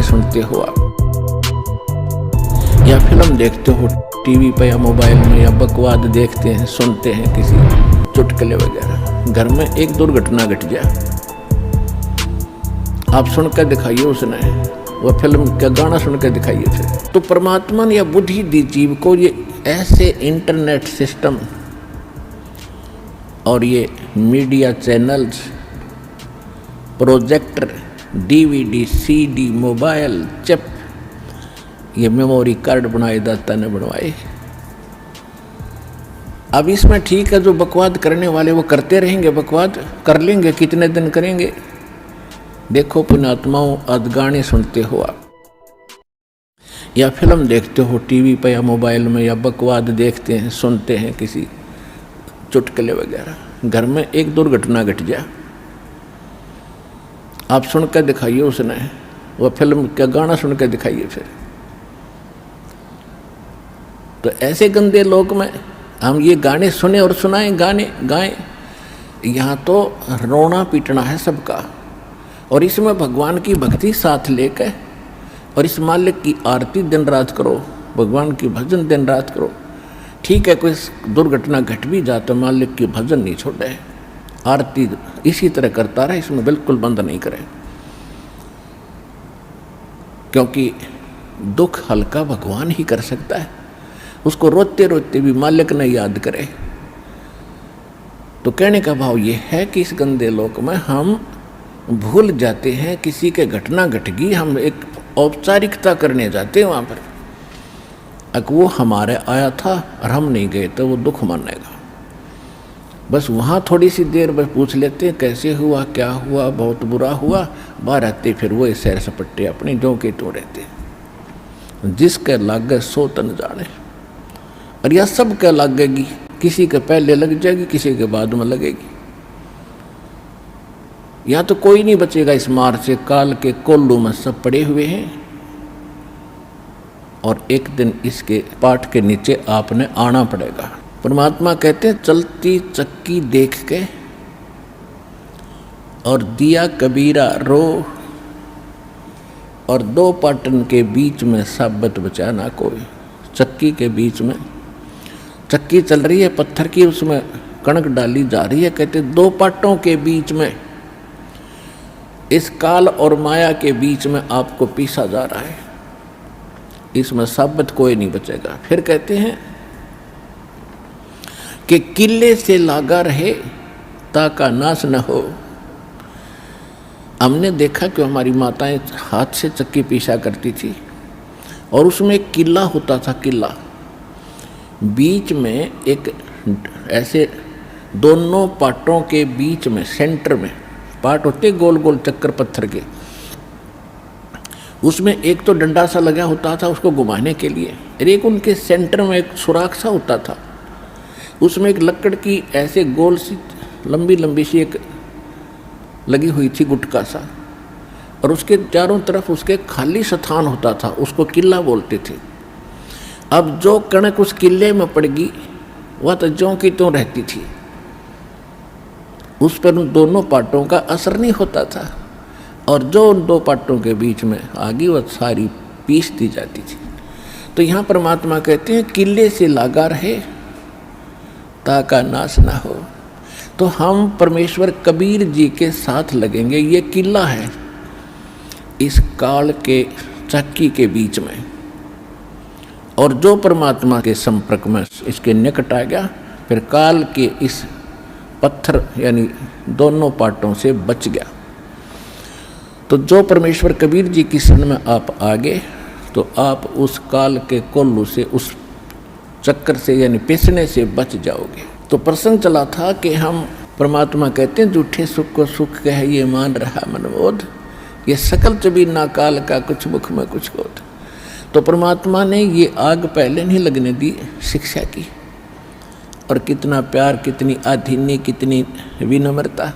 सुनते हो आप, या फिल्म देखते हो टीवी पे या मोबाइल में, या बकवाद देखते हैं, सुनते हैं किसी चुटकुले वगैरह, घर में एक दुर्घटना घट जाए, आप सुनकर दिखाइए उसने, वह फिल्म का गाना सुनकर दिखाइए फिर। तो परमात्मा ने या बुद्धि दी जीव को ये ऐसे इंटरनेट सिस्टम और ये media channels, projector, DVD, CD, mobile, chip, ये मेमोरी कार्ड बनाए दाता ने बनवाए। अब इसमें ठीक है, जो बकवाद करने वाले वो करते रहेंगे, बकवाद कर लेंगे, कितने दिन करेंगे। देखो पुण्यात्माओं, आज गाने सुनते हो आप, या फिल्म देखते हो टीवी पे या मोबाइल में, या बकवाद देखते हैं, सुनते हैं किसी चुटकुले वगैरह, घर में एक दुर्घटना घट जाए, आप सुनकर दिखाइए उसने, वह फिल्म का गाना सुनकर दिखाइए फिर। तो ऐसे गंदे लोक में हम ये गाने सुने और सुनाएं, गाने गाएं, यहाँ तो रोना पीटना है सबका। और इसमें भगवान की भक्ति साथ लेकर और इस मालिक की आरती दिन रात करो, भगवान की भजन दिन रात करो। ठीक है, कोई दुर्घटना घट भी जाए तो मालिक की भजन नहीं छोड़े, आरती इसी तरह करता रहे, इसमें बिल्कुल बंद नहीं करे, क्योंकि दुख हल्का भगवान ही कर सकता है। उसको रोते रोते भी मालिक ने याद करे। तो कहने का भाव ये है कि इस गंदे लोक में हम भूल जाते हैं, किसी के घटना घट गई, हम एक औपचारिकता करने जाते हैं वहाँ पर, अगर वो हमारे आया था और हम नहीं गए तो वो दुख मानेगा। बस वहाँ थोड़ी सी देर बस पूछ लेते हैं कैसे हुआ, क्या हुआ, बहुत बुरा हुआ, बाहर आते फिर वो सैर सपट्टे अपने जो के तो रहते। जिसके लागे सो तन जाने, और यह सब के लगेगी, किसी के पहले लग जाएगी, किसी के बाद में लगेगी। यहाँ तो कोई नहीं बचेगा इस मार से, काल के कोल्लू में सब पड़े हुए हैं, और एक दिन इसके पाठ के नीचे आपने आना पड़ेगा। परमात्मा कहते हैं चलती चक्की देख के और दिया कबीरा रो, और दो पाटन के बीच में साबत बचा ना कोई। चक्की के बीच में चक्की चल रही है पत्थर की, उसमें कणक डाली जा रही है, कहते दो पाटों के बीच में, इस काल और माया के बीच में आपको पीसा जा रहा है, इसमें साबित कोई नहीं बचेगा। फिर कहते हैं कि किले से लागा रहे ताका नाश न हो। हमने देखा कि हमारी माताएं हाथ से चक्की पीसा करती थी, और उसमें एक किला होता था, किला बीच में एक ऐसे दोनों पाटों के बीच में सेंटर में पाट होते गोल गोल चक्कर पत्थर के, उसमें एक तो डंडा सा लगा होता था उसको घुमाने के लिए, और एक उनके सेंटर में एक सुराख सा होता था, उसमें एक लकड़ की ऐसे गोल सी लंबी लंबी सी एक लगी हुई थी गुटका सा, और उसके चारों तरफ उसके खाली स्थान होता था, उसको किला बोलते थे। अब जो कणक उस किले में पड़ गई वह तो ज्यों की त्यों रहती थी, उस पर उन दोनों पाटों का असर नहीं होता था, और जो उन दो पाटों के बीच में आ गई वह सारी पीस दी जाती थी। तो यहाँ परमात्मा कहते हैं किले से लागा रहे ताका नाश ना हो। तो हम परमेश्वर कबीर जी के साथ लगेंगे, ये किला है इस काल के चक्की के बीच में, और जो परमात्मा के संपर्क में इसके निकट आ गया, फिर काल के इस पत्थर यानी दोनों पाटों से बच गया। तो जो परमेश्वर कबीर जी की शरण में आप आ गए, तो आप उस काल के कोल्लू से, उस चक्कर से यानी पिसने से बच जाओगे। तो प्रसंग चला था कि हम परमात्मा कहते हैं झूठे सुख को सुख कह ये मान रहा मनबोध, ये सकल चबी ना काल का कुछ मुख में कुछ क्रोध। तो परमात्मा ने ये आग पहले नहीं लगने दी शिक्षा की, और कितना प्यार, कितनी आधीन्य, कितनी विनम्रता।